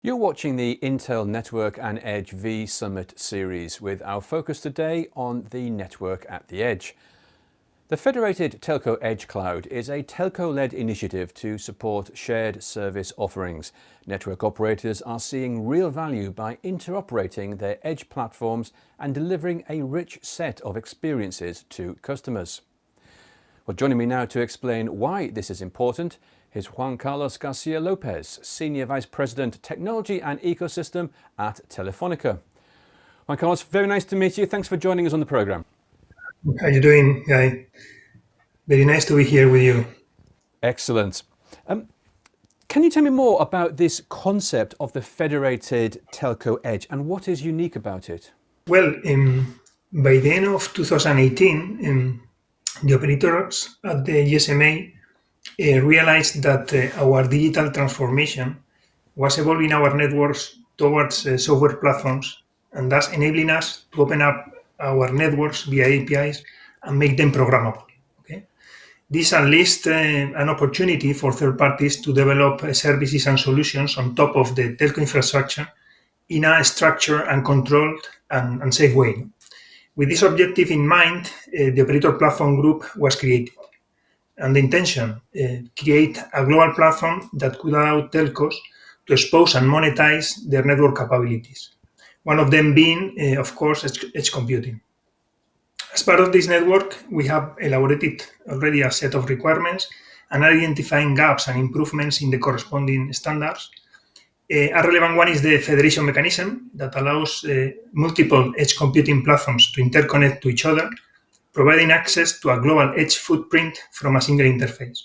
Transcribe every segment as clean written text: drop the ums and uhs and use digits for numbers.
You're watching the Intel Network and Edge V Summit series with our focus today on the network at the edge. The Federated Telco Edge Cloud is a telco-led initiative to support shared service offerings. Network operators are seeing real value by interoperating their edge platforms and delivering a rich set of experiences to customers. Well, joining me now to explain why this is important is Juan Garcia Lopez, Senior Vice President, Technology and Ecosystem at Telefonica. Juan Carlos, very nice to meet you. Thanks for joining us on the program. How are you doing, Guy? Very nice to be here with you. Excellent. Can you tell me more about this concept of the Federated Telco Edge and what is unique about it? Well, by the end of 2018, the operators at the GSMA realized that our digital transformation was evolving our networks towards software platforms and thus enabling us to open up our networks via APIs and make them programmable. Okay? This unleashed an opportunity for third parties to develop services and solutions on top of the telco infrastructure in a structured and controlled and safe way. With this objective in mind, the Operator Platform Group was created. And the intention, create a global platform that could allow telcos to expose and monetize their network capabilities. One of them being, of course, edge computing. As part of this network, we have elaborated already a set of requirements and are identifying gaps and improvements in the corresponding standards. A relevant one is the federation mechanism that allows multiple edge computing platforms to interconnect to each other, providing access to a global edge footprint from a single interface.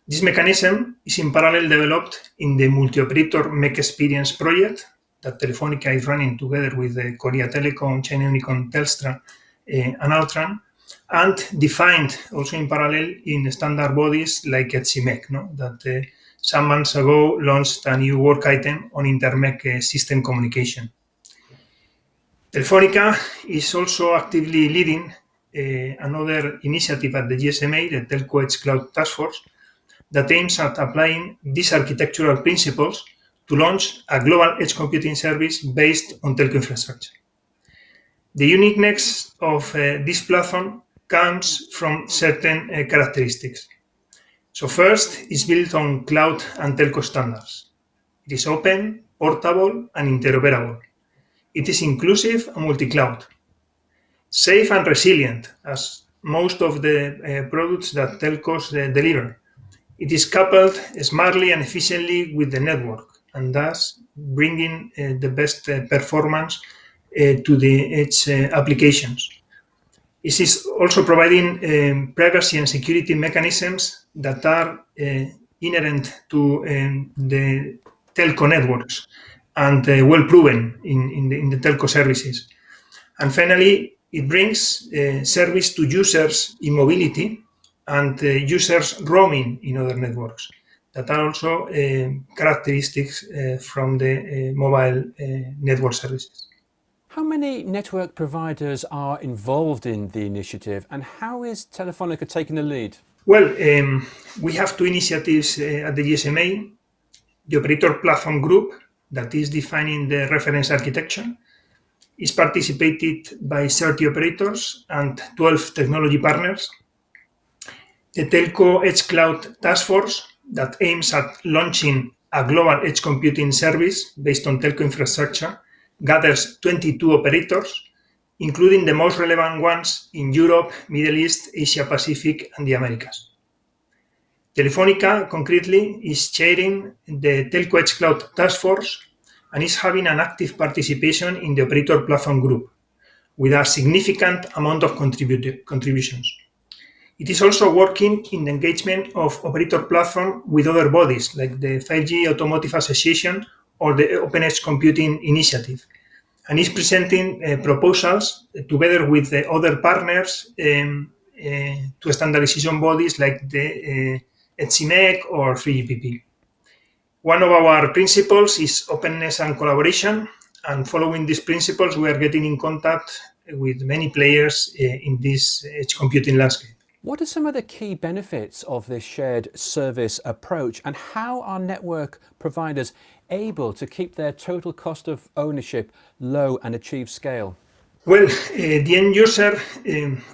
This mechanism is in parallel developed in the multi-operator Make Experience project that Telefonica is running together with Korea Telecom, China Unicom, Telstra, and Altran, and defined also in parallel in standard bodies like ETSIMEC, that some months ago launched a new work item on intermec system communication. Telefonica is also actively leading another initiative at the GSMA, the Telco Edge Cloud Task Force, that aims at applying these architectural principles to launch a global edge computing service based on telco infrastructure. The uniqueness of this platform comes from certain characteristics. So first, it's built on cloud and telco standards. It is open, portable, and interoperable. It is inclusive and multi-cloud. Safe and resilient, as most of the products that telcos deliver. It is coupled smartly and efficiently with the network, and thus bringing the best performance to the edge applications. It is also providing privacy and security mechanisms that are inherent to the telco networks and well proven in the telco services. And finally, it brings service to users in mobility and users roaming in other networks that are also characteristics from the mobile network services. How many network providers are involved in the initiative and how is Telefonica taking the lead? Well, we have two initiatives at the GSMA. The Operator Platform Group, that is defining the reference architecture, is participated by 30 operators and 12 technology partners. The Telco Edge Cloud Task Force, that aims at launching a global edge computing service based on telco infrastructure, gathers 22 operators, including the most relevant ones in Europe, Middle East, Asia Pacific, and the Americas. Telefonica, concretely, is chairing the Telco Edge Cloud Task Force and is having an active participation in the Operator Platform Group, with a significant amount of contributions. It is also working in the engagement of Operator Platform with other bodies, like the 5G Automotive Association or the Open Edge Computing Initiative, and is presenting proposals together with the other partners to standardization bodies like the ETSIMEC or 3GPP. One of our principles is openness and collaboration, and following these principles, we are getting in contact with many players in this edge computing landscape. What are some of the key benefits of this shared service approach, and how are network providers able to keep their total cost of ownership low and achieve scale? Well, the end user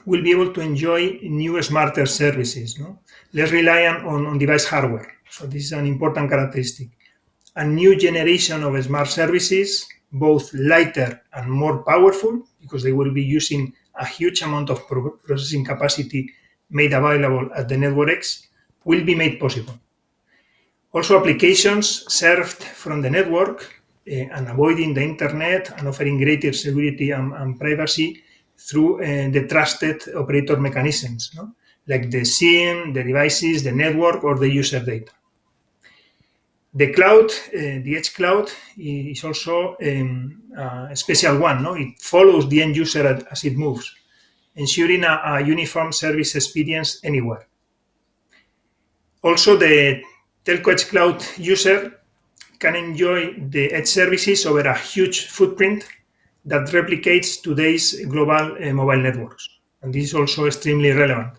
will be able to enjoy newer, smarter services, no? Less reliant on device hardware. So this is an important characteristic. A new generation of smart services, both lighter and more powerful, because they will be using a huge amount of processing capacity made available at the network edge, will be made possible. Also, applications served from the network and avoiding the internet and offering greater security and privacy through the trusted operator mechanisms, no? Like the SIM, the devices, the network, or the user data. The cloud, the edge cloud, is also a special one. No? It follows the end user as it moves, ensuring a uniform service experience anywhere. Also, the Telco Edge Cloud user can enjoy the edge services over a huge footprint that replicates today's global mobile networks. And this is also extremely relevant.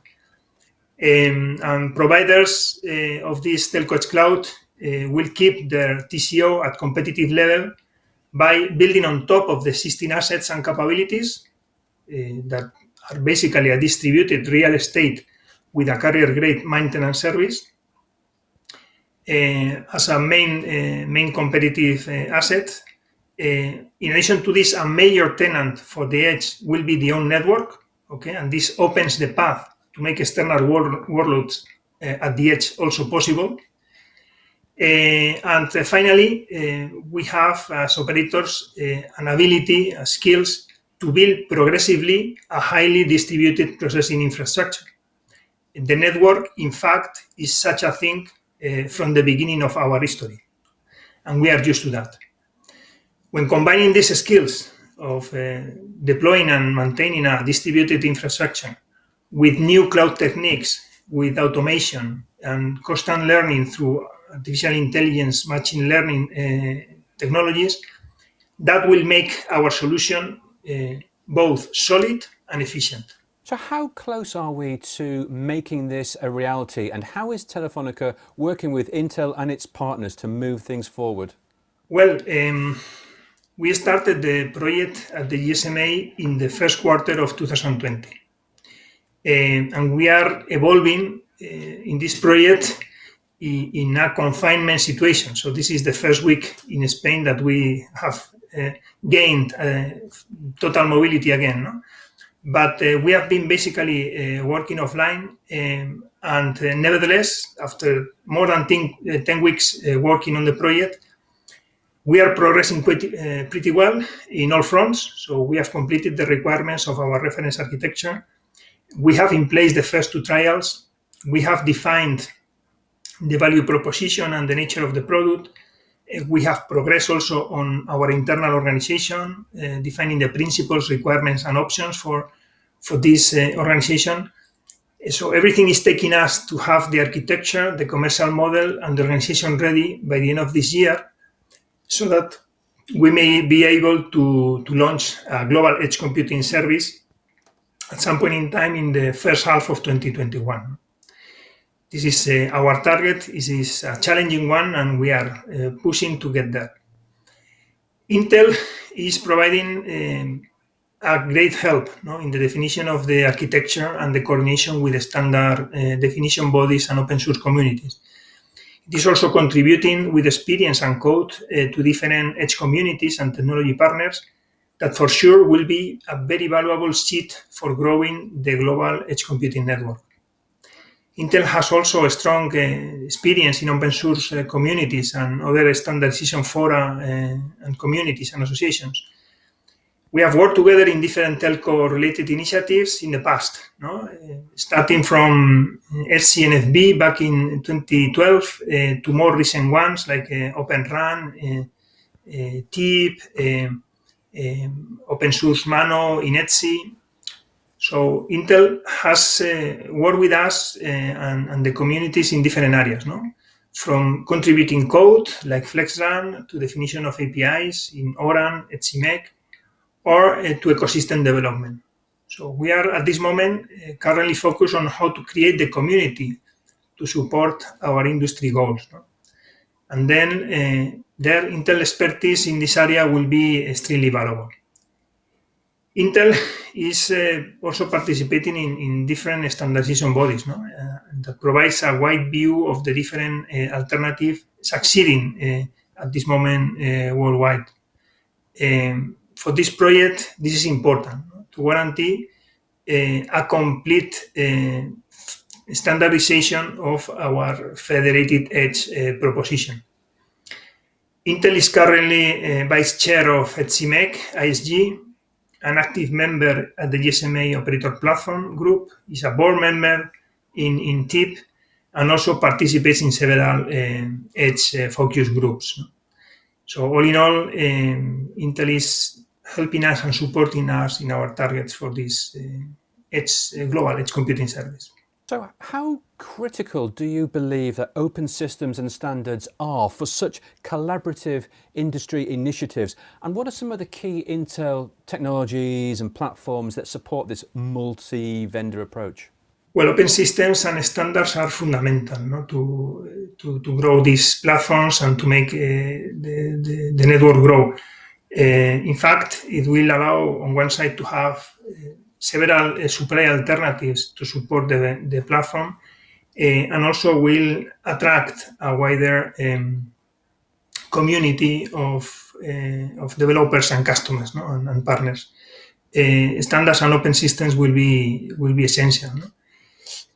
And providers of this Telco Edge Cloud will keep their TCO at competitive level by building on top of the existing assets and capabilities that are basically a distributed real estate with a carrier-grade maintenance service as a main competitive asset. In addition to this, a major tenant for the edge will be the own network, okay, and this opens the path to make external workloads at the edge also possible. And finally, we have as operators an ability, skills to build progressively a highly distributed processing infrastructure. The network, in fact, is such a thing from the beginning of our history, and we are used to that. When combining these skills of deploying and maintaining a distributed infrastructure with new cloud techniques, with automation and constant learning through artificial intelligence, machine learning technologies, that will make our solution both solid and efficient. So how close are we to making this a reality, and how is Telefonica working with Intel and its partners to move things forward? Well, we started the project at the GSMA in the first quarter of 2020. And we are evolving in this project in a confinement situation. So this is the first week in Spain that we have gained total mobility again. No? But we have been basically working offline, and nevertheless, after more than 10 weeks working on the project, we are progressing pretty well in all fronts. So we have completed the requirements of our reference architecture. We have in place the first two trials. We have defined the value proposition and the nature of the product. We have progressed also on our internal organization, defining the principles, requirements, and options for this organization. So everything is taking us to have the architecture, the commercial model, and the organization ready by the end of this year, so that we may be able to launch a global edge computing service at some point in time in the first half of 2021. This is our target. This is a challenging one, and we are pushing to get there. Intel is providing a great help in the definition of the architecture and the coordination with the standard definition bodies and open source communities. It is also contributing with experience and code to different edge communities and technology partners that for sure will be a very valuable seed for growing the global edge computing network. Intel has also a strong experience in open source communities and other standardization fora and communities and associations. We have worked together in different telco-related initiatives in the past, starting from SCNFB back in 2012 to more recent ones like Open RAN, TIP, Open Source Mano in Etsy. So Intel has worked with us and the communities in different areas, from contributing code like FlexRAN to definition of APIs in ORAN, ETSIMEC, or to ecosystem development. So we are at this moment currently focused on how to create the community to support our industry goals. No? And then their Intel expertise in this area will be extremely valuable. Intel is also participating in different standardization bodies that provides a wide view of the different alternatives succeeding at this moment worldwide. For this project, this is important to guarantee a complete standardization of our federated edge proposition. Intel is currently vice chair of ETSIMEC ISG, an active member at the GSMA Operator Platform Group, is a board member in TIP, and also participates in several edge focus groups. So all in all, Intel is helping us and supporting us in our targets for this global edge computing service. So how critical do you believe that open systems and standards are for such collaborative industry initiatives? And what are some of the key Intel technologies and platforms that support this multi-vendor approach? Well, open systems and standards are fundamental to grow these platforms and to make the network grow. In fact, it will allow on one side to have several supply alternatives to support the platform, and also will attract a wider community of developers and customers and partners. Standards and open systems will be essential.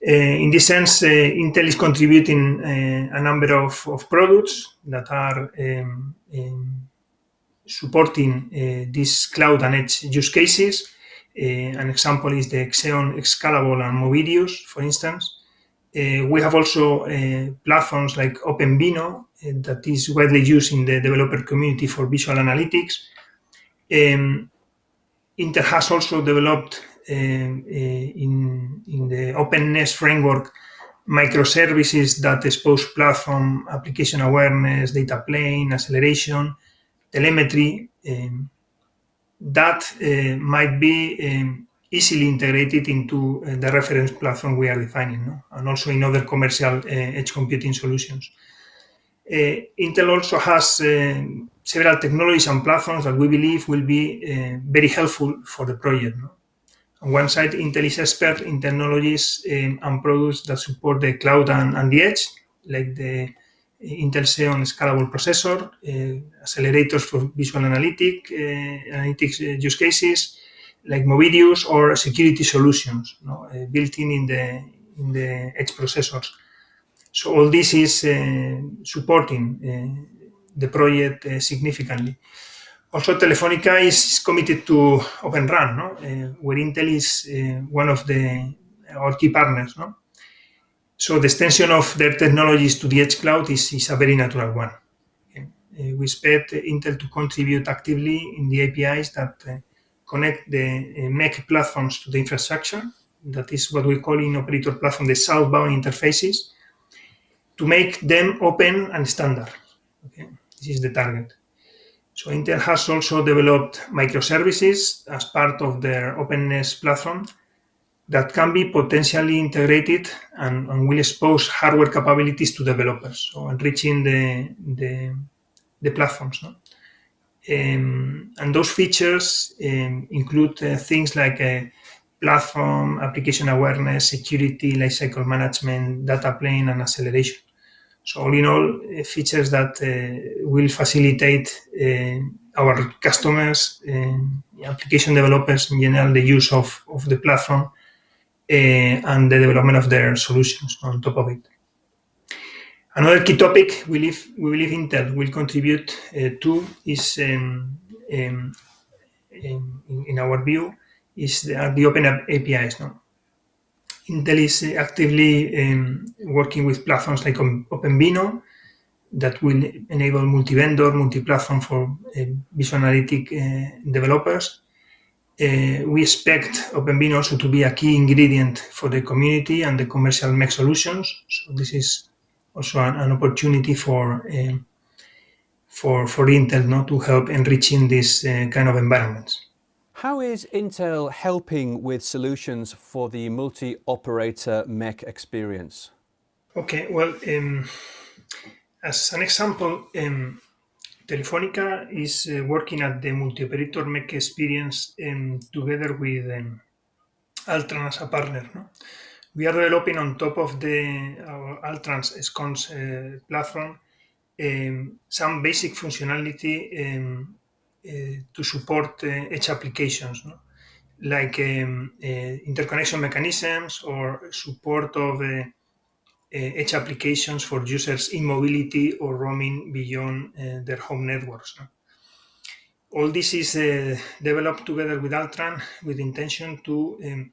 In this sense, Intel is contributing a number of products that are supporting these cloud and edge use cases. An example is the Xeon Scalable and Movidius, for instance. We have also platforms like OpenVINO that is widely used in the developer community for visual analytics. Intel has also developed in the openness framework microservices that expose platform application awareness, data plane, acceleration, telemetry, that might be easily integrated into the reference platform we are defining, and also in other commercial edge computing solutions. Intel also has several technologies and platforms that we believe will be very helpful for the project. On one side, Intel is expert in technologies and products that support the cloud and the edge, like the Intel Xeon Scalable processor, accelerators for visual analytics use cases, like Movidius, or security solutions built in the edge processors. So all this is supporting the project significantly. Also, Telefonica is committed to Open RAN, where Intel is one of our key partners. So the extension of their technologies to the edge cloud is a very natural one. We expect Intel to contribute actively in the APIs that connect the MEC platforms to the infrastructure. That is what we call in operator platform the southbound interfaces, to make them open and standard. Okay? This is the target. So Intel has also developed microservices as part of their openness platform that can be potentially integrated and will expose hardware capabilities to developers, so enriching the platforms. And those features include things like platform, application awareness, security, lifecycle management, data plane, and acceleration. So all in all, features that will facilitate our customers, application developers in general, the use of the platform and the development of their solutions on top of it. Another key topic we believe Intel will contribute to is, in our view, is the open APIs. Intel is actively working with platforms like OpenVINO that will enable multi-vendor, multi-platform for visual analytic developers. We expect OpenVINO also to be a key ingredient for the community and the commercial MEC solutions. So this is also an opportunity for Intel to help enriching these kind of environments. How is Intel helping with solutions for the multi-operator MEC experience? Okay, well, as an example, Telefonica is working at the multi-operator MEC experience together with Altran as a partner. No? We are developing on top of our Altran's SCONS platform some basic functionality to support edge applications, no? Like interconnection mechanisms or support of edge applications for users in mobility or roaming beyond their home networks. No? All this is developed together with Altran with the intention to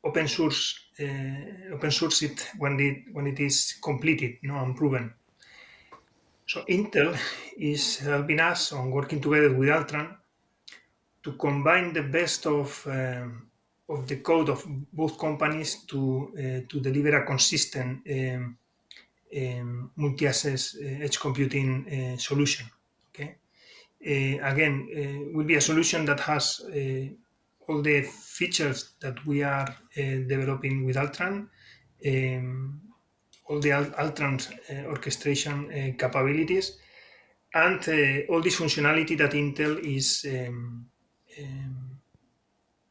open source it when it is completed, and proven. So Intel is helping us on working together with Altran to combine the best of the code of both companies to deliver a consistent multi-access edge computing solution. Okay, again, will be a solution that has all the features that we are developing with Altran, all the Altran orchestration capabilities, and all this functionality that Intel is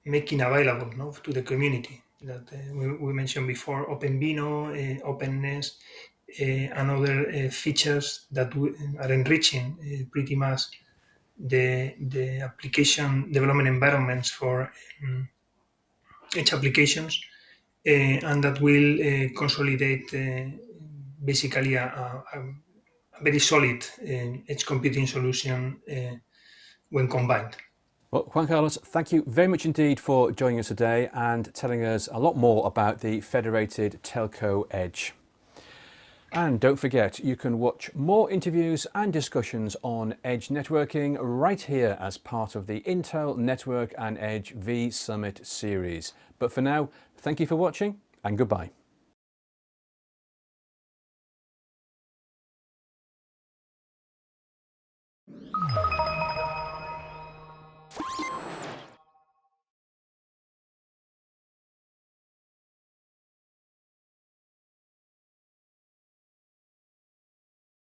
making available, no, to the community that we mentioned before, OpenVINO, openness, and other features that are enriching pretty much the application development environments for edge applications, and that will consolidate basically a very solid edge computing solution when combined. Well, Juan Carlos, thank you very much indeed for joining us today and telling us a lot more about the Federated Telco Edge. And don't forget, you can watch more interviews and discussions on Edge networking right here as part of the Intel Network and Edge V Summit series. But for now, thank you for watching and goodbye.